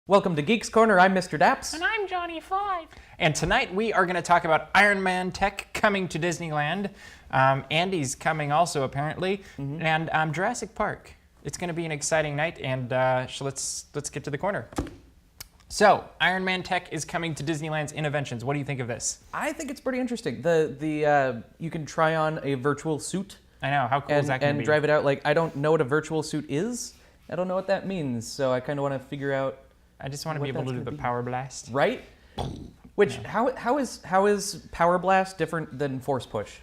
Welcome to Geeks Corner. I'm Mr. Daps. And I'm Johnny 5. And tonight we are going to talk about Iron Man tech coming to Disneyland. Andy's coming also, apparently. And Jurassic Park. It's going to be an exciting night, and let's get to the corner. So, Iron Man tech is coming to Disneyland's Innoventions. What do you think of this? I think it's pretty interesting. You can try on a virtual suit. I know, how cool is that going to be? And drive it out. Like, I don't know what a virtual suit is. I don't know what that means, so I kind of want to figure out. I just want to be able to do the power blast. Right? Which, yeah. How is power blast different than force push?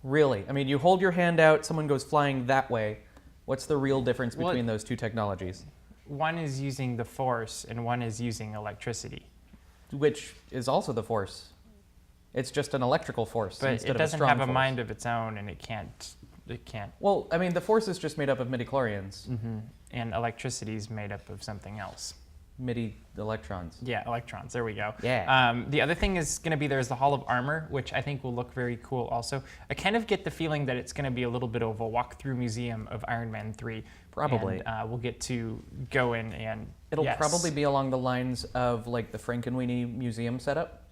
Really? I mean, you hold your hand out, someone goes flying that way. What's the real difference between those two technologies? One is using the force, and one is using electricity. Which is also the force. It's just an electrical force but instead it of a doesn't strong have force. a mind of its own, and it can't. Well, I mean, the force is just made up of midi-chlorians. And electricity is made up of something else. Midi-electrons. Yeah, electrons. There we go. Yeah. The other thing is going to be there's the Hall of Armor, which I think will look very cool also. I kind of get the feeling that it's going to be a little bit of a walk-through museum of Iron Man 3. Probably. And we'll get to go in and It'll probably be along the lines of like the Frankenweenie museum setup.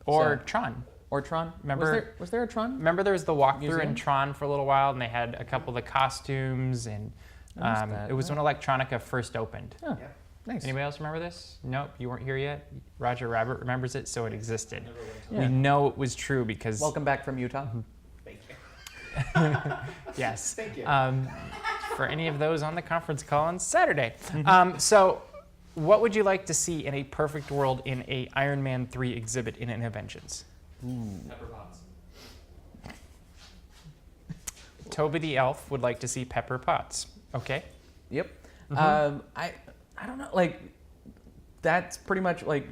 Or So- Tron. Or Tron. Remember- Was there a Tron? Remember there was the walkthrough Museum? in Tron for a little while, and they had a couple of the costumes, and I missed that. it was when Electronica first opened. Oh, nice. Anybody else remember this? Nope, you weren't here yet. Roger Rabbit remembers it, so it existed. Yeah. We know it was true because... Welcome back from Utah. Thank you. Yes. Thank you. For any of those on the conference call on Saturday. So what would you like to see in a perfect world in a Iron Man 3 exhibit in Innoventions? Pepper Potts. Toby the Elf would like to see Pepper Potts. Okay. Yep. I don't know. Like, that's pretty much like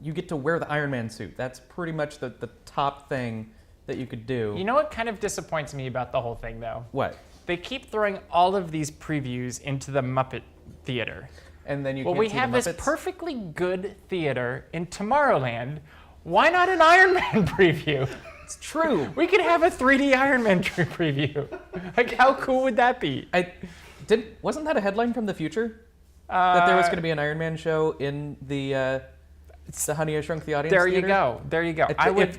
you get to wear the Iron Man suit. That's pretty much the top thing that you could do. You know what kind of disappoints me about the whole thing, though? What? They keep throwing all of these previews into the Muppet Theater. And then you Well, can't we see have the this Muppets? perfectly good theater in Tomorrowland. Why not an Iron Man preview? It's true. We could have a 3D Iron Man preview. Like, how cool would that be? Wasn't that a headline from the future? That there was going to be an Iron Man show in the Honey, I Shrunk the Audience There theater? you go. There you go.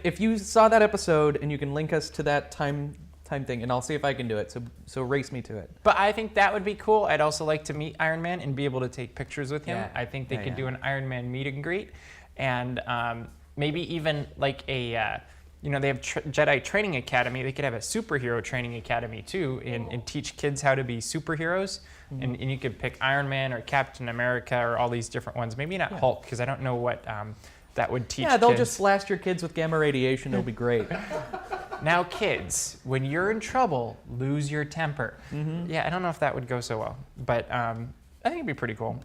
If you saw that episode and you can link us to that time thing, and I'll see if I can do it. So race me to it. But I think that would be cool. I'd also like to meet Iron Man and be able to take pictures with him. Yeah. I think they Yeah, could yeah. do an Iron Man meet and greet, and maybe even like a, they have Jedi Training Academy. They could have a superhero training academy too, and teach kids how to be superheroes. And you could pick Iron Man or Captain America or all these different ones. Maybe not Hulk, because I don't know what that would teach. Yeah, they'll kids. just blast your kids with gamma radiation. It'll be great. Now, kids, when you're in trouble, lose your temper. Yeah, I don't know if that would go so well, but I think it'd be pretty cool.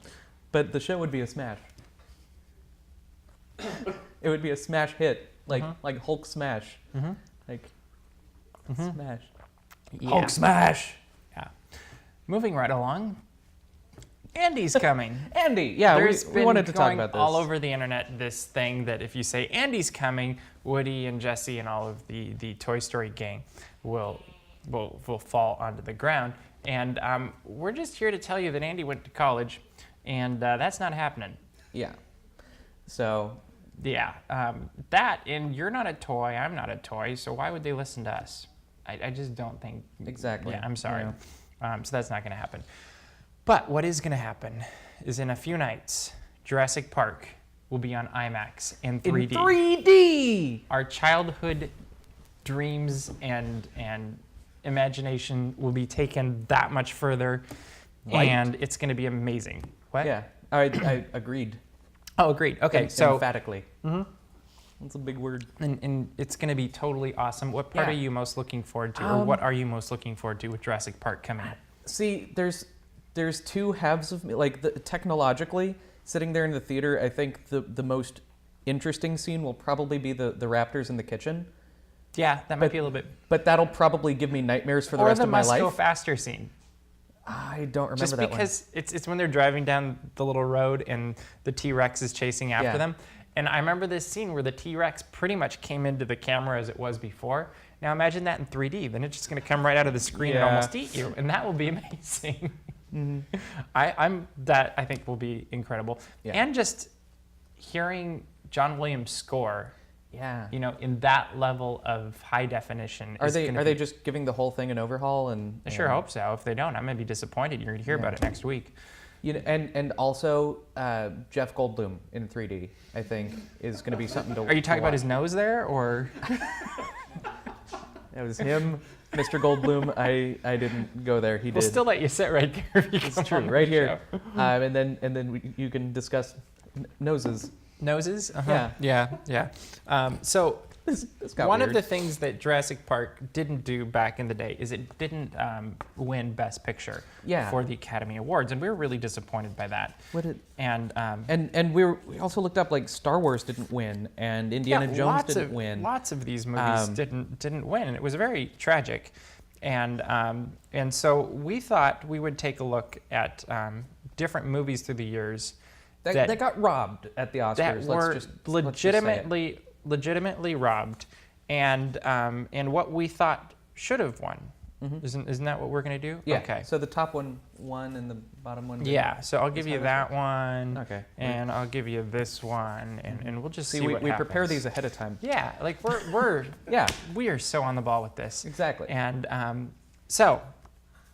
But the show would be a smash. It would be a smash hit, like Hulk smash. Like smash. Yeah. Hulk smash. Yeah. Moving right along, Andy's coming. Andy, yeah, There's we been wanted to talk going about this. all over the internet, this thing that if you say Andy's coming, Woody and Jesse and all of the Toy Story gang will fall onto the ground. And we're just here to tell you that Andy went to college, and that's not happening. Yeah. So Yeah, and you're not a toy, I'm not a toy, so why would they listen to us? I just don't think. exactly. Yeah, I'm sorry. Yeah. So that's not going to happen. But what is going to happen is in a few nights, Jurassic Park will be on IMAX in 3D. In 3D. Our childhood dreams and imagination will be taken that much further, Right. and it's going to be amazing. What? Yeah, I agreed. Oh, agreed. Okay, so emphatically. That's a big word. and it's going to be totally awesome. What part Yeah. are you most looking forward to, or what are you most looking forward to with Jurassic Park coming? See, there's two halves of me. Like technologically, sitting there in the theater, I think the most interesting scene will probably be the raptors in the kitchen. Yeah, that might be a little bit. But that'll probably give me nightmares for the Or rest the of my must life. go faster scene. I don't remember Just that because it's when they're driving down the little road and the T-Rex is chasing after Yeah. them. And I remember this scene where the T-Rex pretty much came into the camera as it was before. Now imagine that in 3D. Then it's just going to come right out of the screen and Yeah. almost eat you. And that will be amazing. I think will be incredible. Yeah. And just hearing John Williams' score, Yeah. in that level of high definition. Are is they gonna are they be- just giving the whole thing an overhaul? I sure hope so. If they don't, I'm gonna be disappointed. You're gonna hear about it next week. And also Jeff Goldblum in 3D, I think, is going to be something to. Are you talking about his watch. nose there, or? It was him, Mr. Goldblum. I didn't go there. He We'll did. still let you sit right there. If you It's come true, on the right here. show. And then you can discuss noses. Noses? Yeah. So This got one weird. of the things that Jurassic Park didn't do back in the day is it didn't win Best Picture for the Academy Awards, and we were really disappointed by that. What did, And and we also looked up, like, Star Wars didn't win and Indiana Jones didn't win. Lots of these movies didn't win, and it was very tragic. And so we thought we would take a look at different movies through the years That got robbed at the Oscars. that were let's just say it. legitimately robbed, and what we thought should have won. Mm-hmm. Isn't that what we're gonna do? Yeah. Okay. So the top one won and the bottom one didn't. Yeah. So I'll give Is you that that one. Okay. And I'll give you this one, and we'll just see, See, we what prepare happens. these ahead of time. Yeah. Like we're Yeah, we are so on the ball with this. exactly. And so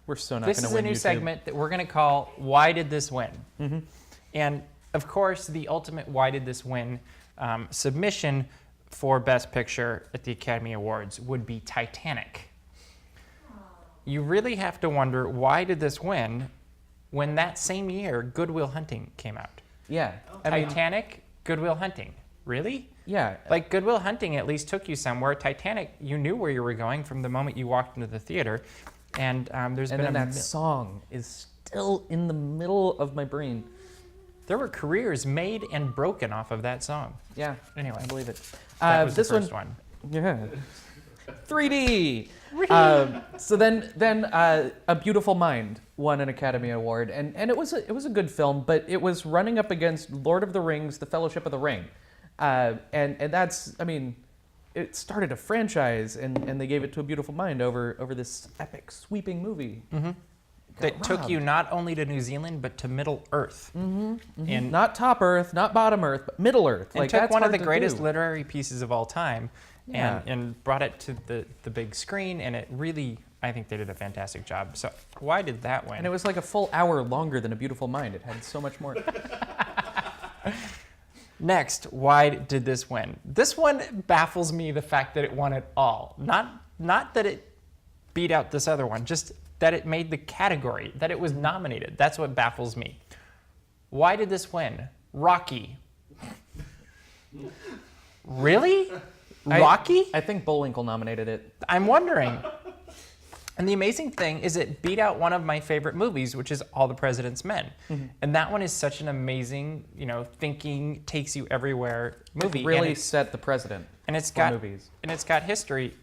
We're so not this going is to win a new YouTube. segment that we're gonna call "Why Did This Win?" Mm-hmm. And of course, the ultimate "Why Did This Win?" Submission for Best Picture at the Academy Awards would be Titanic. You really have to wonder, why did this win when that same year Good Will Hunting came out? Yeah. I mean, Titanic, Good Will Hunting. Really? yeah. Like, Good Will Hunting at least took you somewhere. Titanic, you knew where you were going from the moment you walked into the theater. And there's And been then that song is still in the middle of my brain. there were careers made and broken off of that song. Yeah. Anyway, I believe it. that was this the first one. Yeah. 3D. So then A Beautiful Mind won an Academy Award, and it was a good film, but it was running up against Lord of the Rings: The Fellowship of the Ring, and that's, I mean, it started a franchise, and they gave it to A Beautiful Mind over this epic sweeping movie. Mm-hmm. That took you not only to New Zealand, but to Middle Earth. And Not Top Earth, not Bottom Earth, but Middle Earth. and Like, took that's one of hard the to greatest do. literary pieces of all time Yeah. and brought it to the big screen, and it really, I think they did a fantastic job. So why did that win? And it was like a full hour longer than A Beautiful Mind. It had so much more. Next, why did this win? This one baffles me, the fact that it won at all. Not that it beat out this other one, just that it made the category, that it was nominated. That's what baffles me. Why did this win? Rocky. Really? Rocky? I think Bullwinkle nominated it. I'm wondering. And the amazing thing is it beat out one of my favorite movies, which is All the President's Men. And that one is such an amazing, thinking, takes you everywhere movie. It really and set the precedent and it's for got movies. and it's got history.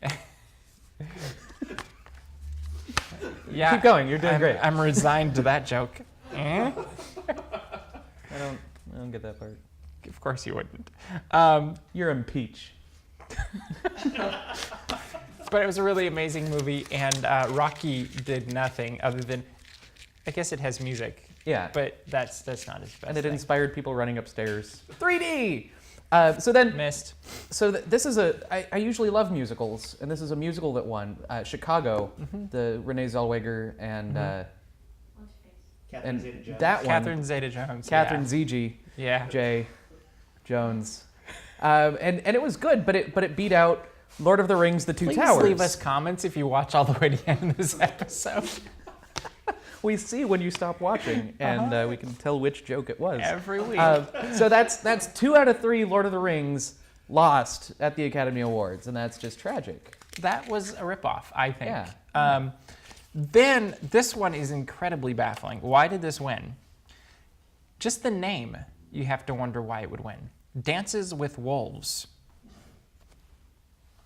Yeah. Keep going, you're doing great. I'm resigned to that joke. I don't get that part. Of course you wouldn't. You're impeached. But it was a really amazing movie, and Rocky did nothing other than, I guess it has music. Yeah. But that's not his best And it thing. inspired people running upstairs. 3D! Missed. This is I usually love musicals, and this is a musical that won. Chicago, the Renee Zellweger and Catherine Zeta-Jones. that one, Catherine Zeta-Jones. Catherine ZG, Yeah. J. Jones, and it was good, but it beat out Lord of the Rings: The Two Please Towers. leave us comments if you watch all the way to the end of this episode. We see when you stop watching, and we can tell which joke it was. Every week. So that's 2 out of 3 Lord of the Rings lost at the Academy Awards, and that's just tragic. That was a ripoff, I think. Yeah. Then this one is incredibly baffling. Why did this win? Just the name, you have to wonder why it would win. Dances with Wolves.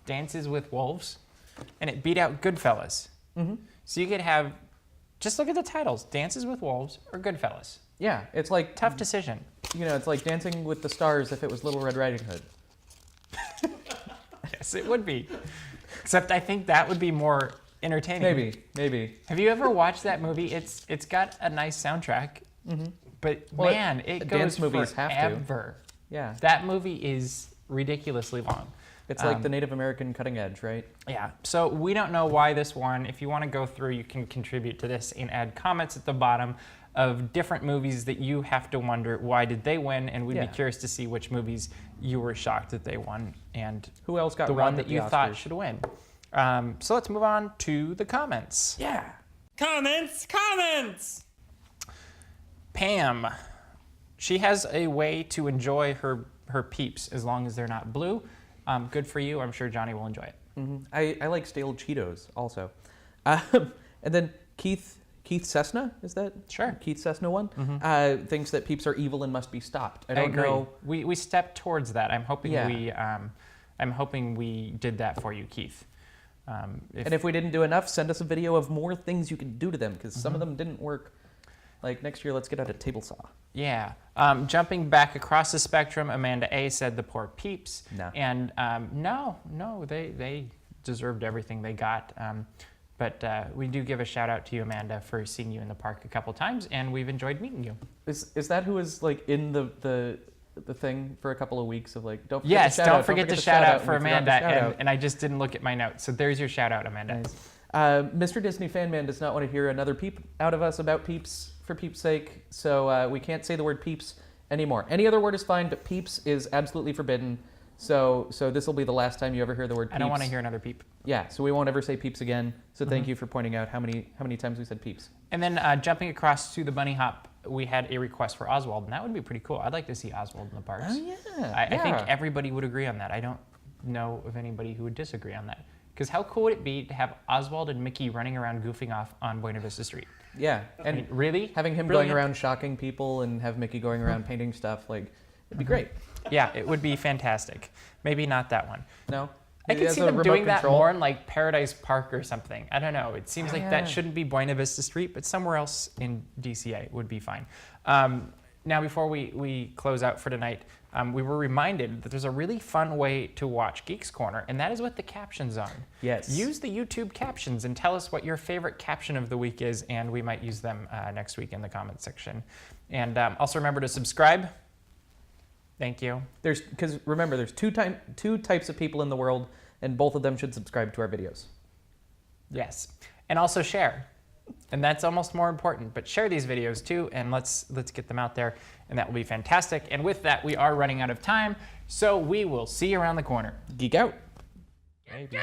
Dances with Wolves. And it beat out Goodfellas. So you could have, just look at the titles, Dances with Wolves or Goodfellas. Yeah, it's like Tough decision. it's like Dancing with the Stars if it was Little Red Riding Hood. Yes, it would be. Except I think that would be more entertaining. Maybe. Have you ever watched that movie? It's got a nice soundtrack, but Well, man, it goes dance movies forever. have to. Yeah. That movie is ridiculously long. It's like the Native American cutting edge, right? Yeah, so we don't know why this won. If you want to go through, you can contribute to this and add comments at the bottom of different movies that you have to wonder why did they win, and we'd be curious to see which movies you were shocked that they won and who else got the robbed one at that the you Oscars? thought should win. So let's move on to the comments. Yeah. Comments! Pam, she has a way to enjoy her peeps as long as they're not blue. Good for you. I'm sure Johnny will enjoy it. I like stale Cheetos also. And then Keith Cessna, is that? Sure. Keith Cessna one? Thinks that peeps are evil and must be stopped. I don't agree. know. We stepped towards that. I'm hoping we did that for you, Keith. And if we didn't do enough, send us a video of more things you can do to them, because some of them didn't work. Like next year, let's get out a table saw. Yeah. Jumping back across the spectrum, Amanda A said the poor peeps. No. And no, they deserved everything they got. But we do give a shout out to you, Amanda, for seeing you in the park a couple times, and we've enjoyed meeting you. Is that who was like in the thing for a couple of weeks of like don't forget don't forget to shout out for and we forgot Amanda, to shout out. and I just didn't look at my notes. So there's your shout out, Amanda. Nice. Mr. Disney Fan Man does not want to hear another peep out of us about peeps for peeps' sake, so we can't say the word peeps anymore. Any other word is fine, but peeps is absolutely forbidden. So this will be the last time you ever hear the word peeps. I don't want to hear another peep. Yeah, so we won't ever say peeps again. So thank you for pointing out how many times we said peeps. And then jumping across to the bunny hop, we had a request for Oswald, and that would be pretty cool. I'd like to see Oswald in the parks. Oh yeah. I think everybody would agree on that. I don't know of anybody who would disagree on that. Because how cool would it be to have Oswald and Mickey running around goofing off on Buena Vista Street? Yeah, and I mean, really? having him Brilliant. going around shocking people and have Mickey going around painting stuff, like it'd be great. Yeah, it would be fantastic. Maybe not that one. No. I He can has see a them remote doing that control. more in like Paradise Park or something. I don't know. It seems like yeah. that shouldn't be Buena Vista Street, but somewhere else in DCA would be fine. Now, before we close out for tonight, we were reminded that there's a really fun way to watch Geeks Corner, and that is with the captions on. Yes. Use the YouTube captions and tell us what your favorite caption of the week is, and we might use them next week in the comments section. And also remember to subscribe. Thank you. Because remember, there's two types of people in the world, and both of them should subscribe to our videos. Yes, and also share. And that's almost more important, but share these videos too, and let's get them out there, and that will be fantastic. And with that, we are running out of time, so we will see you around the corner. Geek out. Maybe.